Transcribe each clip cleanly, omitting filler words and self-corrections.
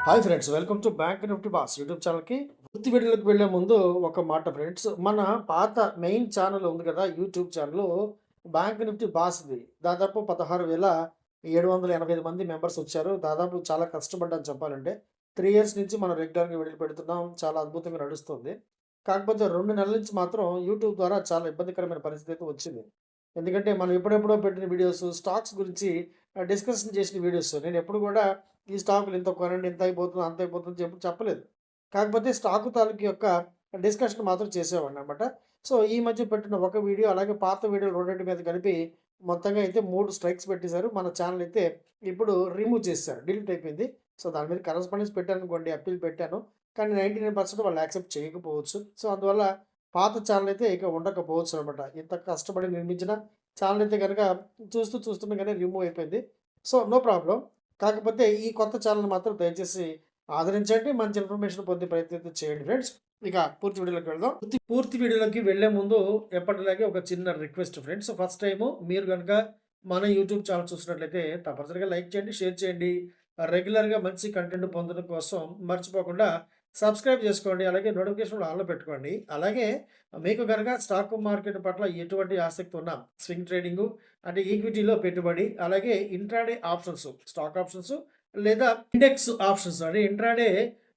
Hi friends, welcome to bank Nifty boss YouTube ఛానల్కి. పూర్తి వీడియోలోకి వెళ్ళే ముందు ఒక మాట ఫ్రెండ్స్, మన పాత మెయిన్ ఛానల్ ఉంది కదా యూట్యూబ్ ఛానల్, బ్యాంక్ నిఫ్టీ బాస్ది దాదాపు 16,785 మంది మెంబర్స్ వచ్చారు. దాదాపు చాలా కష్టపడ్డాను చెప్పాలంటే. 3 ఇయర్స్ నుంచి మనం రెగ్యులర్గా వీడియోలు పెడుతున్నాం. చాలా అద్భుతంగా నడుస్తుంది. కాకపోతే 2 నెలల నుంచి మాత్రం యూట్యూబ్ ద్వారా చాలా ఇబ్బందికరమైన పరిస్థితి అయితే వచ్చింది. ఎందుకంటే మనం ఎప్పుడెప్పుడో పెట్టిన వీడియోస్, స్టాక్స్ గురించి డిస్కషన్ చేసిన వీడియోస్ నేను ఎప్పుడు కూడా ఈ స్టాకులు ఇంత కొనండి, ఇంత అయిపోతుంది, అంత అయిపోతుంది చెప్పలేదు. కాకపోతే స్టాకు తాలూకు యొక్క డిస్కషన్ మాత్రం చేసేవాడిని అనమాట. సో, ఈ మధ్య పెట్టిన ఒక వీడియో, అలాగే పాత వీడియోలు రెండింటి మీద కలిపి మొత్తంగా అయితే 3 స్ట్రైక్స్ పెట్టేశారు. మన ఛానల్ అయితే ఇప్పుడు రిమూవ్ చేసేసారు. డిలీట్ అయిపోయింది. సో, దాని మీద కరస్పాండెన్స్ పెట్టాను అనుకోండి, అప్పీల్ పెట్టాను. కానీ 99% వాళ్ళు యాక్సెప్ట్ చేయకపోవచ్చు. సో, అందువల్ల పాత ఛానల్ అయితే ఇక ఉండకపోవచ్చు అనమాట. ఇంత కష్టపడి నిర్మించిన ఛానల్ అయితే గనక చూస్తుండగానే రిమూవ్ అయిపోయింది. So, no problem. కాకపోతే ఈ కొత్త ఛానల్ మాత్రం దయచేసి ఆదరించండి. మంచి ఇన్ఫర్మేషన్ పొందే ప్రయత్నం చేయండి ఫ్రెండ్స్. ఇక పూర్తి వీడియోలోకి వెళ్దాం. పూర్తి వీడియోలోకి వెళ్లే ముందు ఎప్పటిలాగే ఒక చిన్న రిక్వెస్ట్ ఫ్రెండ్స్. ఫస్ట్ టైము మీరు కనుక మన యూట్యూబ్ ఛానల్ చూసినట్లయితే తప్పనిసరిగా లైక్ చేయండి, షేర్ చేయండి. రెగ్యులర్గా మంచి కంటెంట్ పొందడం కోసం మర్చిపోకుండా సబ్స్క్రైబ్ చేసుకోండి. అలాగే నోటిఫికేషన్ ఆన్లో పెట్టుకోండి. అలాగే మీకు కనుక స్టాక్ మార్కెట్ పట్ల ఎటువంటి ఆసక్తి ఉన్నా, స్వింగ్ ట్రేడింగు అంటే ఈక్విటీలో పెట్టుబడి, అలాగే ఇంట్రాడే ఆప్షన్స్, స్టాక్ ఆప్షన్స్ లేదా ఇండెక్స్ ఆప్షన్స్ అంటే ఇంట్రాడే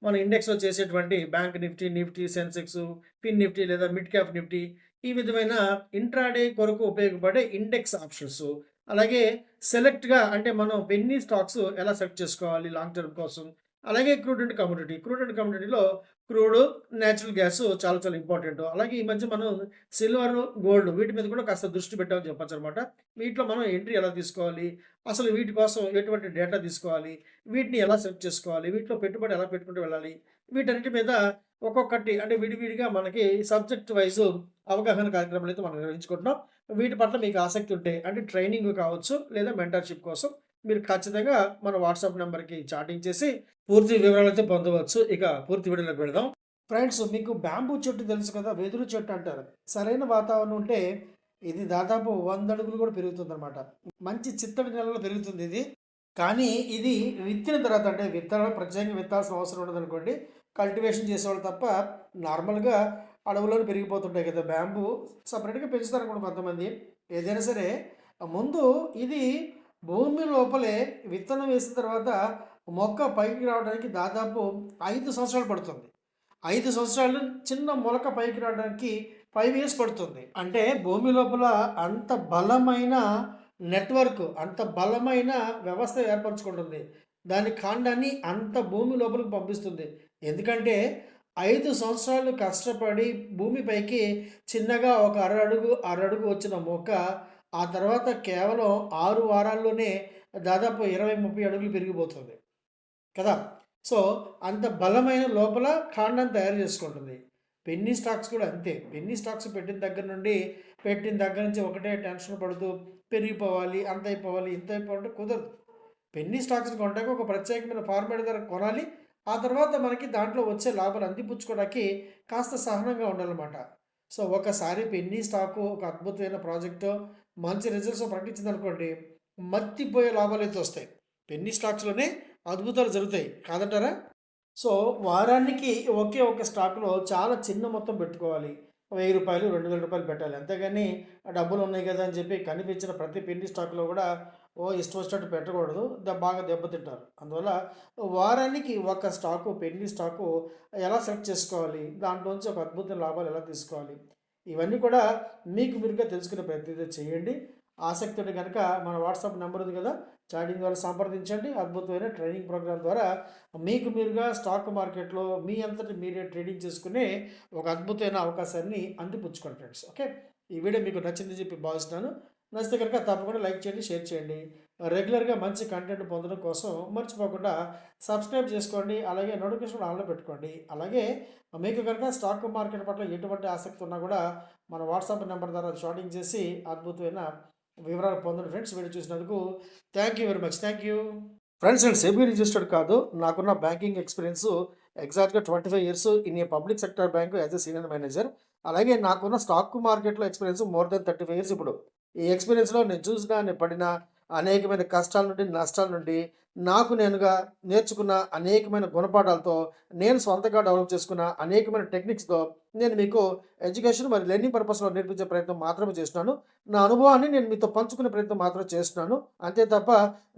మన ఇండెక్స్లో చేసేటువంటి bank Nifty, Nifty, Sensex, pin Nifty లేదా మిడ్ క్యాప్ నిఫ్టీ, ఈ విధమైన ఇంట్రాడే కొరకు ఉపయోగపడే ఇండెక్స్ ఆప్షన్స్, అలాగే సెలెక్ట్గా అంటే మనం పెన్నీ స్టాక్స్ ఎలా సెలెక్ట్ చేసుకోవాలి లాంగ్ టర్మ్ కోసం, అలాగే crude and commodity. Crude and కమోడిటీలో క్రూడ్, నేచురల్ గ్యాస్ చాలా చాలా ఇంపార్టెంట్. అలాగే ఈ మధ్య మనం సిల్వర్, గోల్డ్ వీటి మీద కూడా కాస్త దృష్టి పెట్టామని చెప్పొచ్చు అనమాట. వీటిలో మనం ఎంట్రీ ఎలా తీసుకోవాలి, అసలు వీటి కోసం ఎటువంటి డేటా తీసుకోవాలి, వీటిని ఎలా సెలెక్ట్ చేసుకోవాలి, వీటిలో పెట్టుబడి ఎలా పెట్టుకుంటూ వెళ్ళాలి, వీటన్నిటి మీద ఒక్కొక్కటి అంటే విడివిడిగా మనకి సబ్జెక్ట్ వైజ్ అవగాహన కార్యక్రమాలు అయితే మనం నిర్వహించుకుంటున్నాం. వీటి పట్ల మీకు ఆసక్తి ఉంటే అంటే ట్రైనింగ్ కావచ్చు లేదా మెంటర్షిప్ కోసం మీరు ఖచ్చితంగా మన వాట్సాప్ నెంబర్కి చాటింగ్ చేసి పూర్తి వివరాలైతే పొందవచ్చు. ఇక పూర్తి వీడియోలోకి వెళదాం. ఫ్రెండ్స్, మీకు బ్యాంబూ చెట్టు తెలుసు కదా, వెదురు చెట్టు అంటారు. సరైన వాతావరణం ఉంటే ఇది దాదాపు 100 అడుగులు కూడా పెరుగుతుందన్నమాట. మంచి చిత్తడి నెలలో పెరుగుతుంది ఇది. కానీ ఇది విత్తిన తర్వాత అంటే ప్రత్యేకంగా విత్తాల్సిన అవసరం ఉండదనుకోండి. కల్టివేషన్ చేసేవాళ్ళు తప్ప నార్మల్గా అడవులలో పెరిగిపోతుంటాయి కదా బ్యాంబూ. సపరేట్గా పెంచుతారనుకోండి కొంతమంది. ఏదైనా సరే ముందు ఇది భూమి లోపలే విత్తనం వేసిన తర్వాత మొక్క పైకి రావడానికి దాదాపు 5 సంవత్సరాలు పడుతుంది. 5 సంవత్సరాలు చిన్న మొలక పైకి రావడానికి 5 ఇయర్స్ పడుతుంది. అంటే భూమి లోపల అంత బలమైన నెట్వర్క్, అంత బలమైన వ్యవస్థ ఏర్పరచుకుంటుంది. దాని కాండాన్ని అంత భూమి లోపలికి పంపిస్తుంది. ఎందుకంటే 5 సంవత్సరాలు కష్టపడి భూమిపైకి చిన్నగా ఒక అరడుగు వచ్చిన మొక్క ఆ తర్వాత కేవలం 6 వారాల్లోనే దాదాపు 20, 30 అడుగులు పెరిగిపోతుంది కదా! సో, అంత బలమైన లోపల కాండం తయారు చేసుకుంటుంది. పెన్నీ స్టాక్స్ కూడా అంతే. పెన్నీ స్టాక్స్ పెట్టిన దగ్గర నుంచి ఒకటే టెన్షన్ పడుతూ పెరిగిపోవాలి, అంత అయిపోవాలి, ఇంత అయిపోవాలంటే కుదరదు. పెన్నీ స్టాక్స్‌ని కొనడానికి ఒక ప్రత్యేకమైన ఫార్మాట్ ద్వారా కొనాలి. ఆ తర్వాత మనకి దాంట్లో వచ్చే లాభాలు అందిపుచ్చుకోవడానికి కాస్త సహనంగా ఉండాలన్నమాట. సో, ఒకసారి పెన్నీ స్టాకు ఒక అద్భుతమైన ప్రాజెక్టు మంచి రిజల్ట్స్ ప్రకటించిందనుకోండి, మత్తిపోయే లాభాలైతే వస్తాయి. పెన్నీ స్టాక్స్‌లోనే అద్భుతాలు జరుగుతాయి. కాదంటారా? సో, వారానికి ఒకే ఒక స్టాక్‌లో చాలా చిన్న మొత్తం పెట్టుకోవాలి. రూ. 1000, రూ. 2000 పెట్టాలి. అంతేగాని డబ్బులు ఉన్నాయి కదా అని చెప్పి కనిపించిన ప్రతి పెన్నీ స్టాక్‌లో కూడా ఇష్టం వచ్చినట్టు పెట్టకూడదు. బాగా దెబ్బతింటారు. అందువల్ల వారానికి ఒక స్టాకు, పెన్నీ స్టాకు ఎలా సెలెక్ట్ చేసుకోవాలి, దాంట్లోంచి ఒక అద్భుతమైన లాభాలు ఎలా తీసుకోవాలి, ఇవన్నీ కూడా మీకు మీరుగా తెలుసుకునే ప్రయత్నం చేయండి. ఆసక్తి ఉంటే కనుక మన వాట్సాప్ నెంబర్ ఉంది కదా, చాటింగ్ ద్వారా సంప్రదించండి. అద్భుతమైన ట్రైనింగ్ ప్రోగ్రామ్ ద్వారా మీకు మీరుగా స్టాక్ మార్కెట్లో మీ అంతటి మీరే ట్రేడింగ్ చేసుకునే ఒక అద్భుతమైన అవకాశాన్ని అందిపుచ్చుకోండి ఫ్రెండ్స్. ఓకే, ఈ వీడియో మీకు నచ్చిందని చెప్పి భావిస్తున్నాను. నచ్చితే కనుక తప్పకుండా లైక్ చేయండి, షేర్ చేయండి. రెగ్యులర్గా మంచి కంటెంట్ పొందడం కోసం మర్చిపోకుండా సబ్స్క్రైబ్ చేసుకోండి. అలాగే నోటిఫికేషన్ ఆన్లో పెట్టుకోండి. అలాగే మీకు కనుక స్టాక్ మార్కెట్ పట్ల ఎటువంటి ఆసక్తి ఉన్నా కూడా మన వాట్సాప్ నెంబర్ ద్వారా షార్టింగ్ చేసి అద్భుతమైన వివరాలు పొందండి ఫ్రెండ్స్. వీడియో చూసినందుకు thank you very much. Thank you friends. నేను సెబీ రిజిస్టర్డ్ కాదు. నాకున్న బ్యాంకింగ్ ఎక్స్పీరియన్స్ ఎగ్జాక్ట్గా 25 years in a public sector bank as a senior manager. అలాగే నాకున్న స్టాక్ మార్కెట్లో ఎక్స్పీరియన్స్ మోర్ దెన్ 35 ఇయర్స్ ఇప్పుడు. ఈ ఎక్స్పీరియన్స్లో నేను చూసినా, నేను పడిన అనేకమైన కష్టాల నుండి, నష్టాల నుండి నాకు నేనుగా నేర్చుకున్న అనేకమైన గుణపాఠాలతో, నేను స్వంతంగా డెవలప్ చేసుకున్న అనేకమైన టెక్నిక్స్‌తో నేను మీకు ఎడ్యుకేషన్ మరియు లెర్నింగ్ పర్పస్‌లో నేర్పించే ప్రయత్నం మాత్రమే చేస్తున్నాను. నా అనుభవాన్ని నేను మీతో పంచుకునే ప్రయత్నం మాత్రం చేస్తున్నాను. అంతే తప్ప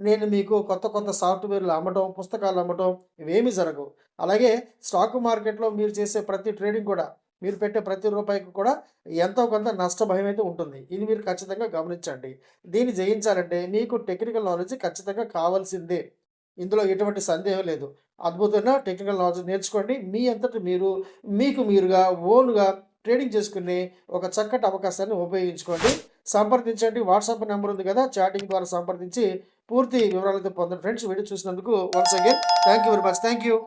నేను మీకు కొత్త కొత్త సాఫ్ట్‌వేర్‌లు అమ్మటం, పుస్తకాలు అమ్మటం ఇవేమీ జరగవు. అలాగే స్టాక్ మార్కెట్‌లో మీరు చేసే ప్రతి ట్రేడింగ్ కూడా, మీరు పెట్టే ప్రతి రూపాయికి కూడా ఎంతో కొంత నష్ట భయమైతే ఉంటుంది. ఇది మీరు ఖచ్చితంగా గమనించండి. దీన్ని జయించాలంటే మీకు టెక్నికల్ నాలెడ్జ్ ఖచ్చితంగా కావాల్సిందే. ఇందులో ఎటువంటి సందేహం లేదు. అద్భుతమైన టెక్నికల్ నాలెడ్జ్ నేర్చుకోండి. మీ అంతట మీరు, మీకు మీరుగా ఓన్‌గా ట్రేడింగ్ చేసుకునే ఒక చక్కటి అవకాశాన్ని ఉపయోగించుకోండి. సంప్రదించండి. వాట్సాప్ నంబర్ ఉంది కదా! చాటింగ్ ద్వారా సంప్రదించి పూర్తి వివరాలతో పొందండి ఫ్రెండ్స్. వీడియో చూసినందుకు once again thank you very much. Thank you.